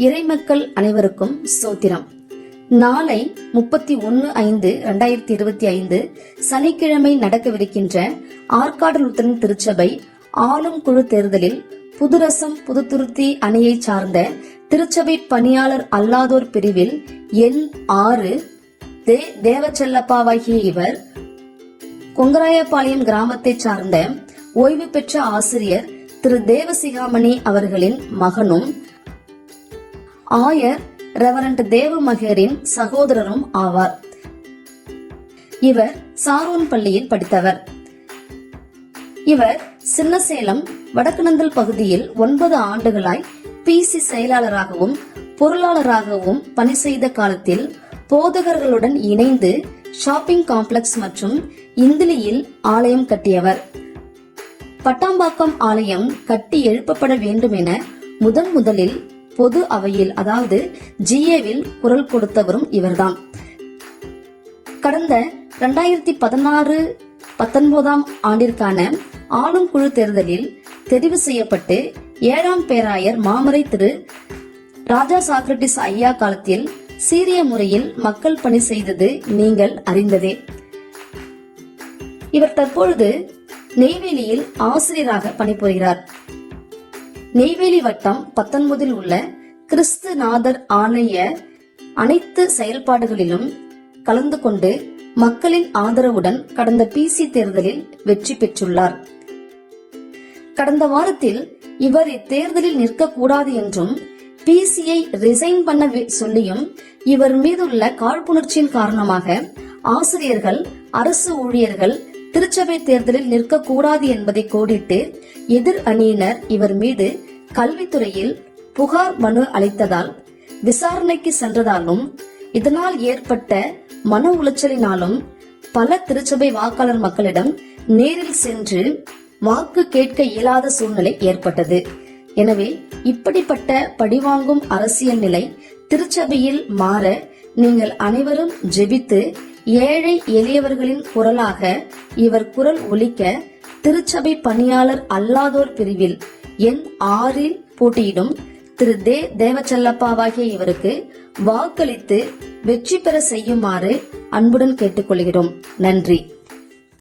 இறைமக்கள் அனைவருக்கும் ஸ்தோத்திரம். நாளை 31/5/2025 சனிக்கிழமை நடக்கவிருக்கின்ற ஆற்காடு லூத்தரன் திருச்சபை ஆளும் குழு தேர்தலில் புதுரசம் புதுத்துருத்தி அணியை சார்ந்த திருச்சபை பணியாளர் அல்லாதோர் பிரிவில் எண் 6 தேவச்செல்லப்பாவாகிய இவர் கொங்கராயபாளையம் கிராமத்தை சார்ந்த ஓய்வு பெற்ற ஆசிரியர் திரு தேவசிகாமணி அவர்களின் மகனும் ஆயர் ரெவரண்ட் தேவமகரின் சகோதரரும் ஆவார். இவர் சாரோன் பள்ளியில் படித்தவர். இவர் சின்னசேலம் வடக்குநந்தல் பகுதியில் 9 ஆண்டுகளாய் பிசி செயலாளராகவும் பொருளாளராகவும் பணி செய்த காலத்தில் போதகர்களுடன் இணைந்து ஷாப்பிங் காம்ப்ளெக்ஸ் மற்றும் இந்திலியில் ஆலயம் கட்டியவர். பட்டாம்பாக்கம் ஆலயம் கட்டி எழுப்பப்பட வேண்டும் என முதலில் பொது அவையில் அதாவது ஜிஏவில் குரல் கொடுத்தவரும் இவர்தான். கடந்த 2016-19 ஆண்டிற்கான ஆளும் குழு தேர்தலில் தெரிவு செய்யப்பட்டு 7ஆம் பேராயர் மாமரை திரு ராஜா சாக்ரட்டிஸ் ஐயா காலத்தில் சீரிய முறையில் மக்கள் பணி செய்தது நீங்கள் அறிந்ததே. இவர் தற்பொழுது நெய்வேலியில் ஆசிரியராக பணிபுரிகிறார். நெய்வேலி வட்டம் 19 உள்ள கிறிஸ்துநாதர் ஆலய அனைத்து செயல்பாடுகளிலும் கலந்து கொண்டு மக்களின் ஆதரவுடன் கடந்த பிசி தேர்தலில் வெற்றி பெற்றுள்ளார். கடந்த வாரத்தில் இவர் இத்தேர்தலில் நிற்கக்கூடாது என்றும் பிசியை ரிசைன் பண்ண சொல்லியும் இவர் மீதுள்ள காழ்ப்புணர்ச்சியின் காரணமாக ஆசிரியர்கள் அரசு ஊழியர்கள் திருச்சபை தேர்தலில் நிற்கக்கூடாது என்பதை கோடிட்டு எதிர் அணியினர் இவர் மீது கல்வித்துறையில் புகார் மனு அளித்ததால் விசாரணைக்கு சென்றதாலும் இதனால் ஏற்பட்ட மன உளைச்சலினாலும் பல திருச்சபை வாக்காளர் மக்களிடம் நேரில் சென்று வாக்கு கேட்க இயலாத சூழ்நிலை ஏற்பட்டது. எனவே இப்படிப்பட்ட பழிவாங்கும் அரசியல் நிலை திருச்சபையில் மாற நீங்கள் அனைவரும் ஜெபித்து ஏழை எளியவர்களின் குரலாக இவர் குரல் ஒலிக்க திருச்சபை பணியாளர் அல்லாதோர் பிரிவில் எண் 6 போட்டியிடும் திரு தேவச்செல்லப்பாவாகிய இவருக்கு வாக்களித்து வெற்றி பெற செய்யுமாறு அன்புடன் கேட்டுக்கொள்கிறோம். நன்றி.